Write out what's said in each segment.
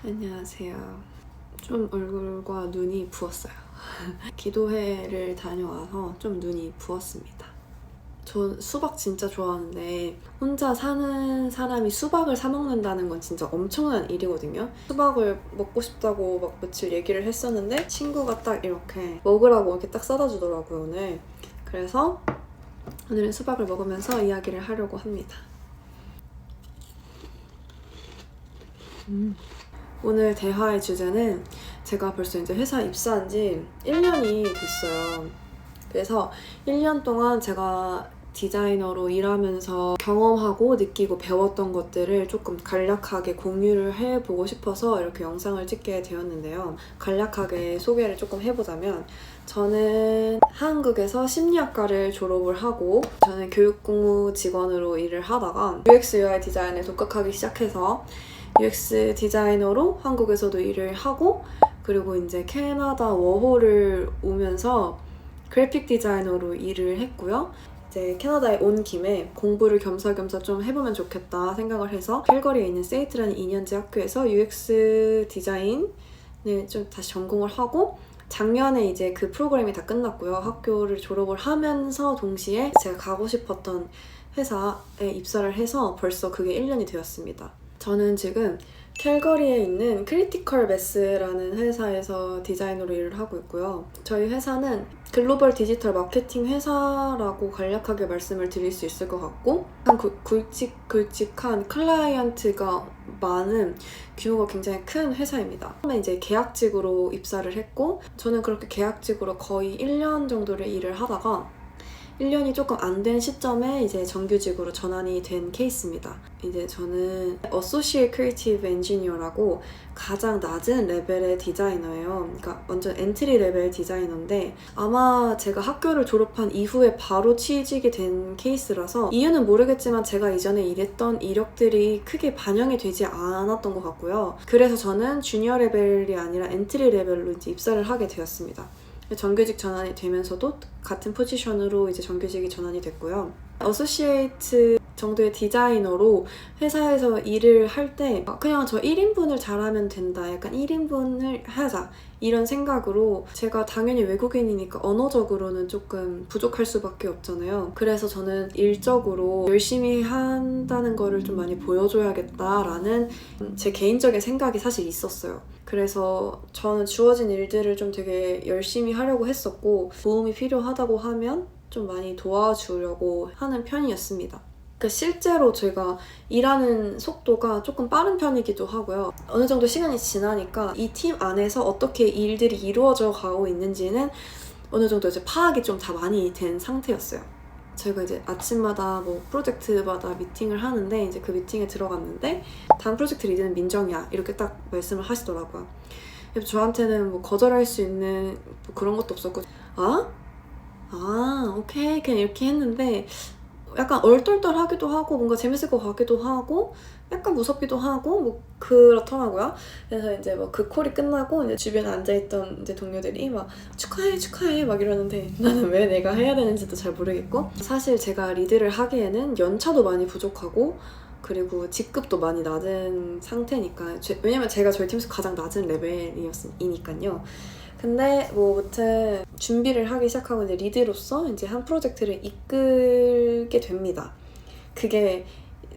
안녕하세요. 좀 얼굴과 눈이 부었어요. 기도회를 다녀와서 좀 눈이 부었습니다. 저 수박 진짜 좋아하는데 혼자 사는 사람이 수박을 사 먹는다는 건 진짜 엄청난 일이거든요. 수박을 먹고 싶다고 막 며칠 얘기를 했었는데 친구가 딱 이렇게 먹으라고 이렇게 딱 싸다 주더라고요, 오늘. 그래서 오늘은 수박을 먹으면서 이야기를 하려고 합니다. 오늘 대화의 주제는 제가 벌써 이제 회사 입사한 지 1년이 됐어요. 그래서 1년 동안 제가 디자이너로 일하면서 경험하고 느끼고 배웠던 것들을 조금 간략하게 공유를 해보고 싶어서 이렇게 영상을 찍게 되었는데요. 간략하게 소개를 조금 해보자면 저는 한국에서 심리학과를 졸업을 하고 저는 교육공무 직원으로 일을 하다가 UX UI 디자인을 독학하기 시작해서 UX 디자이너로 한국에서도 일을 하고 그리고 이제 캐나다 워홀을 오면서 그래픽 디자이너로 일을 했고요. 이제 캐나다에 온 김에 공부를 겸사겸사 좀 해보면 좋겠다 생각을 해서 캘거리에 있는 세이트라는 2년제 학교에서 UX 디자인을 좀 다시 전공을 하고 작년에 이제 그 프로그램이 다 끝났고요. 학교를 졸업을 하면서 동시에 제가 가고 싶었던 회사에 입사를 해서 벌써 그게 1년이 되었습니다. 저는 지금 캘거리에 있는 크리티컬 매스라는 회사에서 디자이너로 일을 하고 있고요. 저희 회사는 글로벌 디지털 마케팅 회사라고 간략하게 말씀을 드릴 수 있을 것 같고 굵직굵직한 클라이언트가 많은 규모가 굉장히 큰 회사입니다. 처음에 이제 계약직으로 입사를 했고 저는 그렇게 계약직으로 거의 1년 정도를 일을 하다가 1년이 조금 안 된 시점에 이제 정규직으로 전환이 된 케이스입니다. 이제 저는 Associate Creative Engineer라고 가장 낮은 레벨의 디자이너예요. 그러니까 완전 엔트리 레벨 디자이너인데 아마 제가 학교를 졸업한 이후에 바로 취직이 된 케이스라서 이유는 모르겠지만 제가 이전에 일했던 이력들이 크게 반영이 되지 않았던 것 같고요. 그래서 저는 주니어 레벨이 아니라 엔트리 레벨로 이제 입사를 하게 되었습니다. 정규직 전환이 되면서도 같은 포지션으로 이제 정규직이 전환이 됐고요. 어소시에이트 정도의 디자이너로 회사에서 일을 할 때 그냥 저 1인분을 잘하면 된다. 약간 1인분을 하자. 이런 생각으로 제가 당연히 외국인이니까 언어적으로는 조금 부족할 수밖에 없잖아요. 그래서 저는 일적으로 열심히 한다는 거를 좀 많이 보여줘야겠다라는 제 개인적인 생각이 사실 있었어요. 그래서 저는 주어진 일들을 좀 되게 열심히 하려고 했었고 도움이 필요하다고 하면 좀 많이 도와주려고 하는 편이었습니다. 그러니까 실제로 제가 일하는 속도가 조금 빠른 편이기도 하고요. 어느 정도 시간이 지나니까 이 팀 안에서 어떻게 일들이 이루어져 가고 있는지는 어느 정도 이제 파악이 좀 다 많이 된 상태였어요. 저희가 이제 아침마다 뭐 프로젝트마다 미팅을 하는데 이제 그 미팅에 들어갔는데 다음 프로젝트 리드는 민정이야 이렇게 딱 말씀을 하시더라고요. 저한테는 뭐 거절할 수 있는 뭐 그런 것도 없었고 오케이 그냥 이렇게 했는데 약간 얼떨떨하기도 하고 뭔가 재밌을 것 같기도 하고 약간 무섭기도 하고 뭐 그렇더라고요. 그래서 이제 뭐 그 콜이 끝나고 이제 주변에 앉아있던 이제 동료들이 막 축하해 막 이러는데 나는 왜 내가 해야 되는지도 잘 모르겠고 사실 제가 리드를 하기에는 연차도 많이 부족하고 그리고 직급도 많이 낮은 상태니까 왜냐면 제가 저희 팀에서 가장 낮은 레벨이니까요. 근데 뭐 아무튼 준비를 하기 시작하고 이제 리드로서 이제 한 프로젝트를 이끌게 됩니다. 그게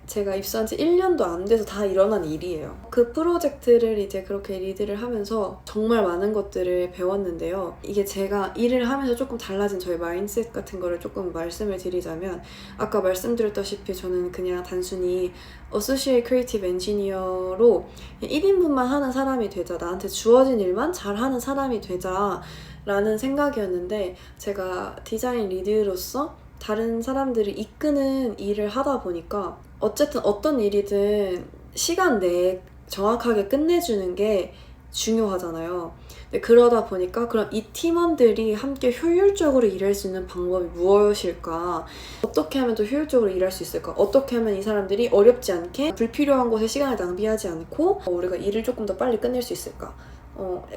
제가 입사한 지 1년도 안 돼서 다 일어난 일이에요. 그 프로젝트를 이제 그렇게 리드를 하면서 정말 많은 것들을 배웠는데요. 이게 제가 일을 하면서 조금 달라진 저의 마인드셋 같은 거를 조금 말씀을 드리자면 아까 말씀드렸다시피 저는 그냥 단순히 Associate Creative Engineer로 1인분만 하는 사람이 되자, 나한테 주어진 일만 잘하는 사람이 되자 라는 생각이었는데 제가 디자인 리드로서 다른 사람들을 이끄는 일을 하다 보니까 어쨌든 어떤 일이든 시간 내에 정확하게 끝내주는 게 중요하잖아요. 근데 그러다 보니까 그럼 이 팀원들이 함께 효율적으로 일할 수 있는 방법이 무엇일까? 어떻게 하면 더 효율적으로 일할 수 있을까? 어떻게 하면 이 사람들이 어렵지 않게 불필요한 곳에 시간을 낭비하지 않고 우리가 일을 조금 더 빨리 끝낼 수 있을까?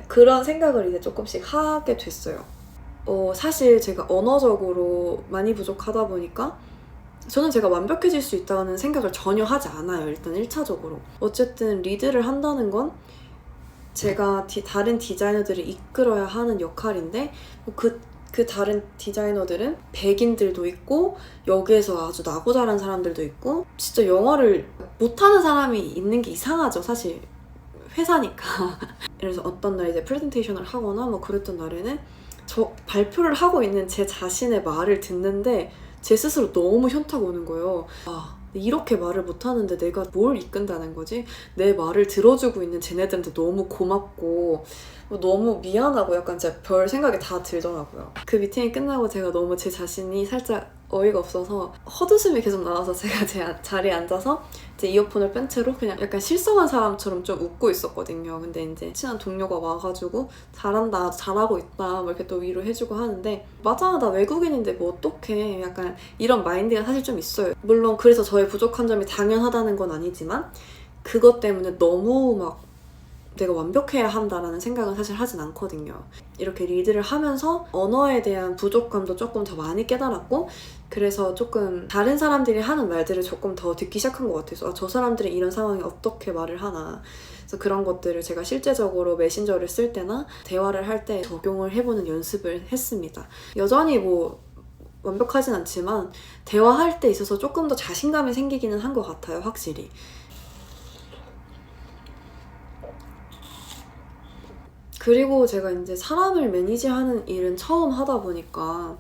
그런 생각을 이제 조금씩 하게 됐어요. 사실 제가 언어적으로 많이 부족하다 보니까 저는 제가 완벽해질 수 있다는 생각을 전혀 하지 않아요. 일단 1차적으로. 어쨌든 리드를 한다는 건 제가 다른 디자이너들을 이끌어야 하는 역할인데 그 다른 디자이너들은 백인들도 있고 여기에서 아주 나고 자란 사람들도 있고 진짜 영어를 못하는 사람이 있는 게 이상하죠, 사실. 회사니까. 그래서 어떤 날 이제 프레젠테이션을 하거나 뭐 그랬던 날에는 저 발표를 하고 있는 제 자신의 말을 듣는데 제 스스로 너무 현타가 오는 거예요. 이렇게 말을 못하는데 내가 뭘 이끈다는 거지? 내 말을 들어주고 있는 쟤네들한테 너무 고맙고 너무 미안하고 약간 진짜 별 생각이 다 들더라고요. 그 미팅이 끝나고 제가 너무 제 자신이 살짝 어이가 없어서 헛웃음이 계속 나와서 제가 제 자리에 앉아서 제 이어폰을 뺀 채로 그냥 약간 실성한 사람처럼 좀 웃고 있었거든요. 근데 이제 친한 동료가 와가지고 잘한다, 잘하고 있다 뭐 이렇게 또 위로해주고 하는데 맞아, 나 외국인인데 뭐 어떡해, 약간 이런 마인드가 사실 좀 있어요. 물론 그래서 저의 부족한 점이 당연하다는 건 아니지만 그것 때문에 너무 막 내가 완벽해야 한다라는 생각은 사실 하진 않거든요. 이렇게 리드를 하면서 언어에 대한 부족감도 조금 더 많이 깨달았고 그래서 조금 다른 사람들이 하는 말들을 조금 더 듣기 시작한 것 같아서 저 사람들이 이런 상황에 어떻게 말을 하나, 그래서 그런 것들을 제가 실제적으로 메신저를 쓸 때나 대화를 할 때 적용을 해보는 연습을 했습니다. 여전히 뭐 완벽하진 않지만 대화할 때 있어서 조금 더 자신감이 생기기는 한 것 같아요, 확실히. 그리고 제가 이제 사람을 매니지하는 일은 처음 하다 보니까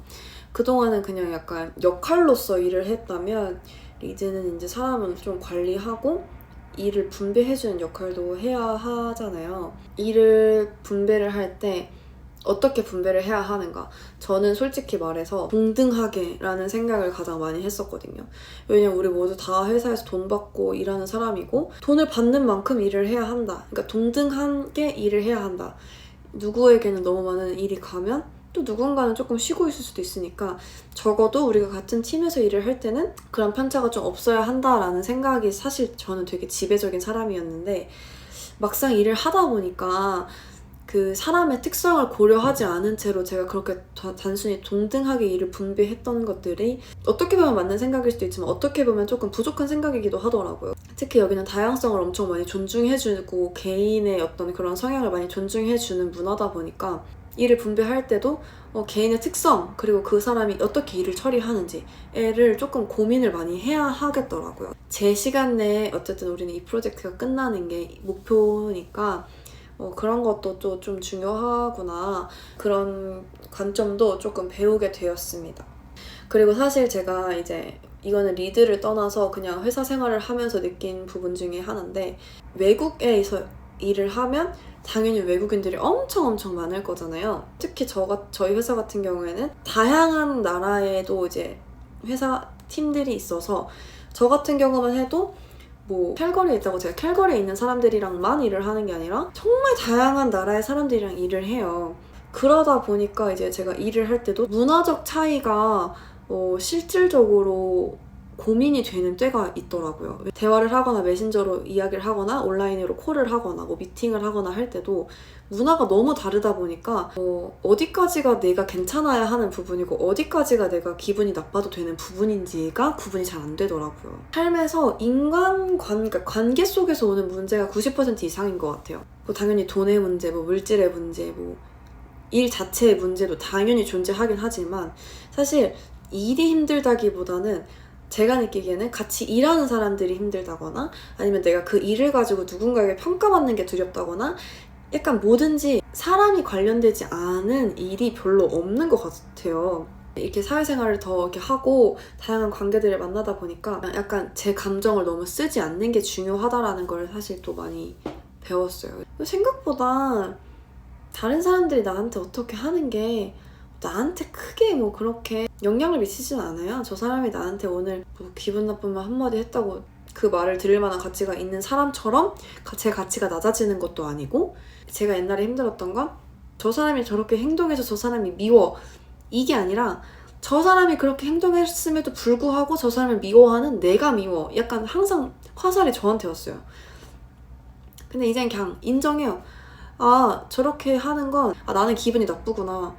그동안은 그냥 약간 역할로서 일을 했다면 이제는 이제 사람을 좀 관리하고 일을 분배해주는 역할도 해야 하잖아요. 일을 분배를 할 때 어떻게 분배를 해야 하는가? 저는 솔직히 말해서 동등하게 라는 생각을 가장 많이 했었거든요. 왜냐면 우리 모두 다 회사에서 돈 받고 일하는 사람이고 돈을 받는 만큼 일을 해야 한다. 그러니까 동등하게 일을 해야 한다. 누구에게는 너무 많은 일이 가면 또 누군가는 조금 쉬고 있을 수도 있으니까 적어도 우리가 같은 팀에서 일을 할 때는 그런 편차가 좀 없어야 한다라는 생각이 사실 저는 되게 지배적인 사람이었는데 막상 일을 하다 보니까 그 사람의 특성을 고려하지 않은 채로 제가 그렇게 단순히 동등하게 일을 분배했던 것들이 어떻게 보면 맞는 생각일 수도 있지만 어떻게 보면 조금 부족한 생각이기도 하더라고요. 특히 여기는 다양성을 엄청 많이 존중해주고 개인의 어떤 그런 성향을 많이 존중해주는 문화다 보니까 일을 분배할 때도 개인의 특성 그리고 그 사람이 어떻게 일을 처리하는지를 조금 고민을 많이 해야 하겠더라고요. 제 시간 내에 어쨌든 우리는 이 프로젝트가 끝나는 게 목표니까 그런 것도 또 좀 중요하구나, 그런 관점도 조금 배우게 되었습니다. 그리고 사실 제가 이제 이거는 리드를 떠나서 그냥 회사 생활을 하면서 느낀 부분 중에 하나인데 외국에서 일을 하면 당연히 외국인들이 엄청 많을 거잖아요. 특히 저희 회사 같은 경우에는 다양한 나라에도 이제 회사 팀들이 있어서 저 같은 경우만 해도 뭐 캘거리에 있다고 제가 캘거리에 있는 사람들이랑만 일을 하는 게 아니라 정말 다양한 나라의 사람들이랑 일을 해요. 그러다 보니까 이제 제가 일을 할 때도 문화적 차이가 실질적으로 고민이 되는 때가 있더라고요. 대화를 하거나 메신저로 이야기를 하거나 온라인으로 콜을 하거나 뭐 미팅을 하거나 할 때도 문화가 너무 다르다 보니까 어디까지가 내가 괜찮아야 하는 부분이고 어디까지가 내가 기분이 나빠도 되는 부분인지가 구분이 잘 안 되더라고요. 삶에서 그러니까 관계 속에서 오는 문제가 90% 이상인 것 같아요. 뭐 당연히 돈의 문제, 뭐 물질의 문제, 뭐 일 자체의 문제도 당연히 존재하긴 하지만 사실 일이 힘들다기보다는 제가 느끼기에는 같이 일하는 사람들이 힘들다거나 아니면 내가 그 일을 가지고 누군가에게 평가받는 게 두렵다거나 약간 뭐든지 사람이 관련되지 않은 일이 별로 없는 것 같아요. 이렇게 사회생활을 더 이렇게 하고 다양한 관계들을 만나다 보니까 약간 제 감정을 너무 쓰지 않는 게 중요하다라는 걸 사실 또 많이 배웠어요. 생각보다 다른 사람들이 나한테 어떻게 하는 게 나한테 크게 뭐 그렇게 영향을 미치진 않아요. 저 사람이 나한테 오늘 뭐 기분 나쁘면 한마디 했다고 그 말을 들을 만한 가치가 있는 사람처럼 제 가치가 낮아지는 것도 아니고, 제가 옛날에 힘들었던 건 저 사람이 저렇게 행동해서 저 사람이 미워 이게 아니라 저 사람이 그렇게 행동했음에도 불구하고 저 사람을 미워하는 내가 미워, 약간 항상 화살이 저한테 왔어요. 근데 이젠 그냥 인정해요. 저렇게 하는 건 나는 기분이 나쁘구나.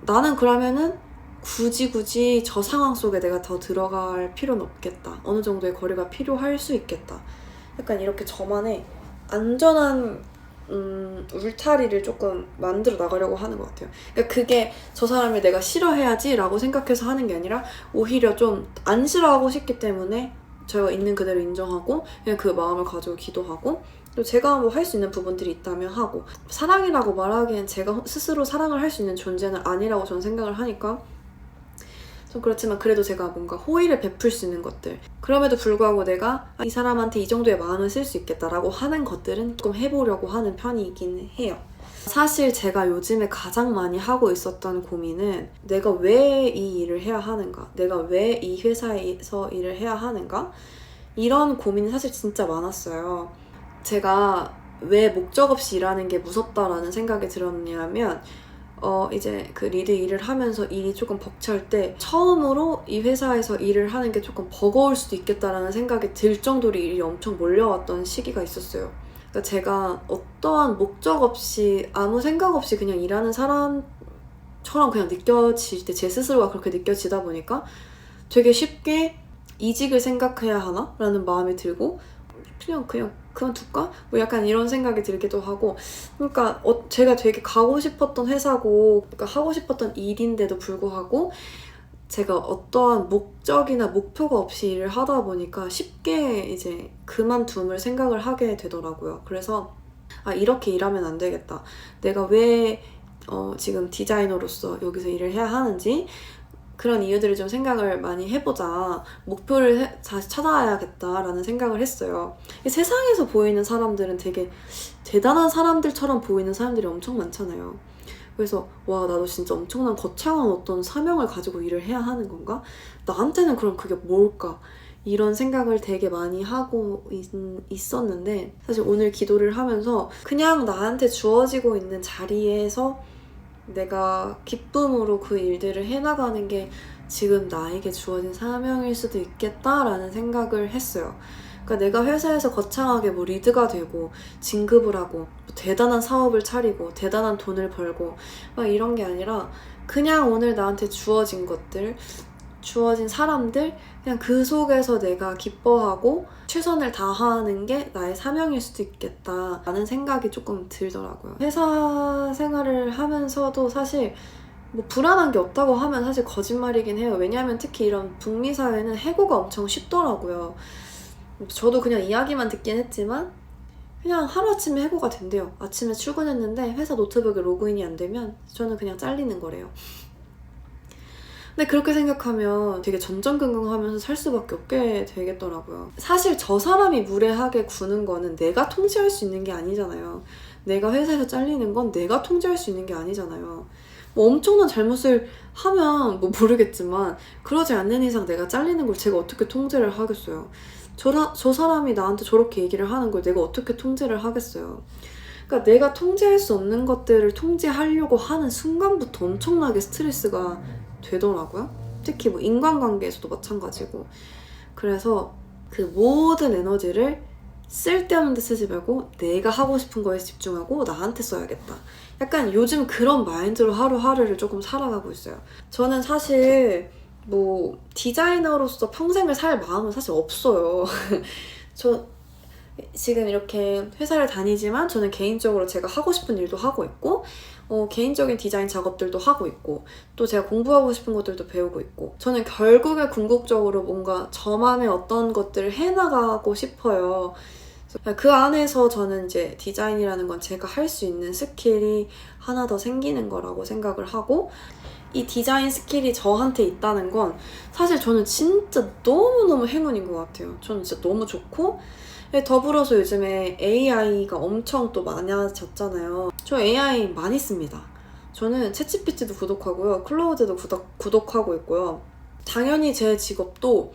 나는 그러면은 굳이 저 상황 속에 내가 더 들어갈 필요는 없겠다. 어느 정도의 거리가 필요할 수 있겠다. 약간 이렇게 저만의 안전한 울타리를 조금 만들어 나가려고 하는 것 같아요. 그러니까 그게 저 사람을 내가 싫어해야지 라고 생각해서 하는 게 아니라 오히려 좀 안 싫어하고 싶기 때문에 제가 있는 그대로 인정하고 그냥 그 마음을 가지고 기도하고 또 제가 뭐 할 수 있는 부분들이 있다면 하고 사랑이라고 말하기엔 제가 스스로 사랑을 할 수 있는 존재는 아니라고 저는 생각을 하니까 좀 그렇지만 그래도 제가 뭔가 호의를 베풀 수 있는 것들 그럼에도 불구하고 내가 이 사람한테 이 정도의 마음을 쓸 수 있겠다라고 하는 것들은 조금 해보려고 하는 편이긴 해요. 사실 제가 요즘에 가장 많이 하고 있었던 고민은 내가 왜 이 일을 해야 하는가? 내가 왜 이 회사에서 일을 해야 하는가? 이런 고민이 사실 진짜 많았어요. 제가 왜 목적 없이 일하는 게 무섭다라는 생각이 들었냐면 이제 그 리드 일을 하면서 일이 조금 벅찰 때 처음으로 이 회사에서 일을 하는 게 조금 버거울 수도 있겠다라는 생각이 들 정도로 일이 엄청 몰려왔던 시기가 있었어요. 그러니까 제가 어떠한 목적 없이 아무 생각 없이 그냥 일하는 사람처럼 그냥 느껴질 때 제 스스로가 그렇게 느껴지다 보니까 되게 쉽게 이직을 생각해야 하나? 라는 마음이 들고 그냥 그만둘까? 뭐 약간 이런 생각이 들기도 하고 그러니까 제가 되게 가고 싶었던 회사고 그러니까 하고 싶었던 일인데도 불구하고 제가 어떠한 목적이나 목표가 없이 일을 하다 보니까 쉽게 이제 그만둠을 생각을 하게 되더라고요. 그래서 이렇게 일하면 안 되겠다. 내가 왜 지금 디자이너로서 여기서 일을 해야 하는지 그런 이유들을 좀 생각을 많이 해보자. 목표를 다시 찾아야겠다라는 생각을 했어요. 세상에서 보이는 사람들은 되게 대단한 사람들처럼 보이는 사람들이 엄청 많잖아요. 그래서 와 나도 진짜 엄청난 거창한 어떤 사명을 가지고 일을 해야 하는 건가? 나한테는 그럼 그게 뭘까? 이런 생각을 되게 많이 하고 있었는데 사실 오늘 기도를 하면서 그냥 나한테 주어지고 있는 자리에서 내가 기쁨으로 그 일들을 해나가는 게 지금 나에게 주어진 사명일 수도 있겠다라는 생각을 했어요. 그러니까 내가 회사에서 거창하게 뭐 리드가 되고 진급을 하고 뭐 대단한 사업을 차리고 대단한 돈을 벌고 막 이런 게 아니라 그냥 오늘 나한테 주어진 것들 주어진 사람들 그냥 그 속에서 내가 기뻐하고 최선을 다하는 게 나의 사명일 수도 있겠다 라는 생각이 조금 들더라고요. 회사 생활을 하면서도 사실 뭐 불안한 게 없다고 하면 사실 거짓말이긴 해요. 왜냐하면 특히 이런 북미 사회는 해고가 엄청 쉽더라고요. 저도 그냥 이야기만 듣긴 했지만 그냥 하루아침에 해고가 된대요. 아침에 출근했는데 회사 노트북에 로그인이 안 되면 저는 그냥 잘리는 거래요. 근데 그렇게 생각하면 되게 전전긍긍하면서 살 수밖에 없게 되겠더라고요. 사실 저 사람이 무례하게 구는 거는 내가 통제할 수 있는 게 아니잖아요. 내가 회사에서 잘리는 건 내가 통제할 수 있는 게 아니잖아요. 뭐 엄청난 잘못을 하면 뭐 모르겠지만 그러지 않는 이상 내가 잘리는 걸 제가 어떻게 통제를 하겠어요. 저 사람이 나한테 저렇게 얘기를 하는 걸 내가 어떻게 통제를 하겠어요. 그러니까 내가 통제할 수 없는 것들을 통제하려고 하는 순간부터 엄청나게 스트레스가 되더라고요. 특히 뭐 인간관계에서도 마찬가지고. 그래서 그 모든 에너지를 쓸데없는 데 쓰지 말고 내가 하고 싶은 거에 집중하고 나한테 써야겠다. 약간 요즘 그런 마인드로 하루하루를 조금 살아가고 있어요. 저는 사실 뭐 디자이너로서 평생을 살 마음은 사실 없어요. 저 지금 이렇게 회사를 다니지만 저는 개인적으로 제가 하고 싶은 일도 하고 있고 개인적인 디자인 작업들도 하고 있고 또 제가 공부하고 싶은 것들도 배우고 있고 저는 결국에 궁극적으로 뭔가 저만의 어떤 것들을 해나가고 싶어요. 그 안에서 저는 이제 디자인이라는 건 제가 할 수 있는 스킬이 하나 더 생기는 거라고 생각을 하고 이 디자인 스킬이 저한테 있다는 건 사실 저는 진짜 너무너무 행운인 것 같아요. 저는 진짜 너무 좋고 더불어서 요즘에 AI가 엄청 또 많아졌잖아요. 저 AI 많이 씁니다. 저는 챗GPT도 구독하고요. 클로우드도 구독하고 있고요. 당연히 제 직업도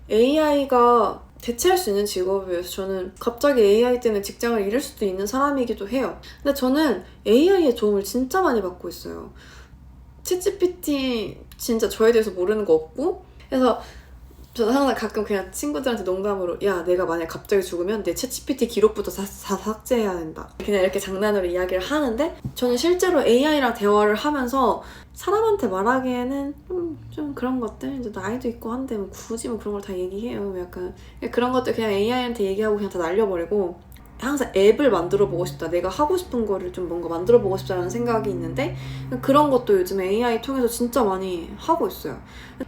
AI가 대체할 수 있는 직업이어서 저는 갑자기 AI 때문에 직장을 잃을 수도 있는 사람이기도 해요. 근데 저는 AI의 도움을 진짜 많이 받고 있어요. 챗GPT 진짜 저에 대해서 모르는 거 없고 그래서 저는 항상 가끔 그냥 친구들한테 농담으로 야 내가 만약 갑자기 죽으면 내 챗GPT 기록부터 다 삭제해야 된다 그냥 이렇게 장난으로 이야기를 하는데 저는 실제로 AI랑 대화를 하면서 사람한테 말하기에는 좀 그런 것들 이제 나이도 있고 한데 뭐 굳이 뭐 그런 걸 다 얘기해요. 약간 그런 것들 그냥 AI한테 얘기하고 그냥 다 날려버리고 항상 앱을 만들어 보고 싶다. 내가 하고 싶은 거를 좀 뭔가 만들어 보고 싶다는 생각이 있는데 그런 것도 요즘 AI 통해서 진짜 많이 하고 있어요.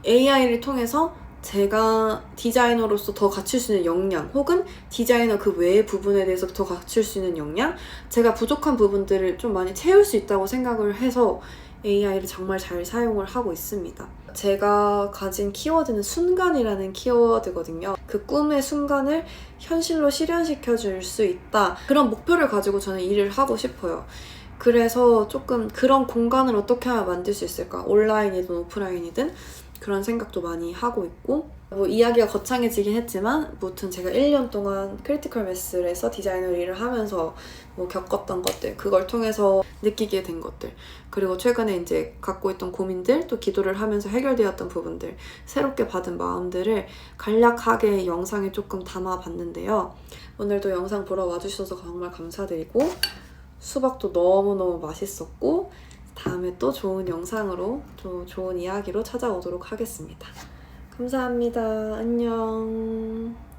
AI를 통해서 제가 디자이너로서 더 갖출 수 있는 역량 혹은 디자이너 그 외의 부분에 대해서 더 갖출 수 있는 역량 제가 부족한 부분들을 좀 많이 채울 수 있다고 생각을 해서 AI를 정말 잘 사용을 하고 있습니다. 제가 가진 키워드는 순간이라는 키워드거든요. 그 꿈의 순간을 현실로 실현시켜 줄 수 있다. 그런 목표를 가지고 저는 일을 하고 싶어요. 그래서 조금 그런 공간을 어떻게 하면 만들 수 있을까? 온라인이든 오프라인이든 그런 생각도 많이 하고 있고 뭐 이야기가 거창해지긴 했지만 무튼 제가 1년 동안 크리티컬 매스에서 디자이너 일을 하면서 뭐 겪었던 것들 그걸 통해서 느끼게 된 것들 그리고 최근에 이제 갖고 있던 고민들 또 기도를 하면서 해결되었던 부분들 새롭게 받은 마음들을 간략하게 영상에 조금 담아봤는데요. 오늘도 영상 보러 와주셔서 정말 감사드리고 수박도 너무너무 맛있었고 다음에 또 좋은 영상으로 또 좋은 이야기로 찾아오도록 하겠습니다. 감사합니다. 안녕.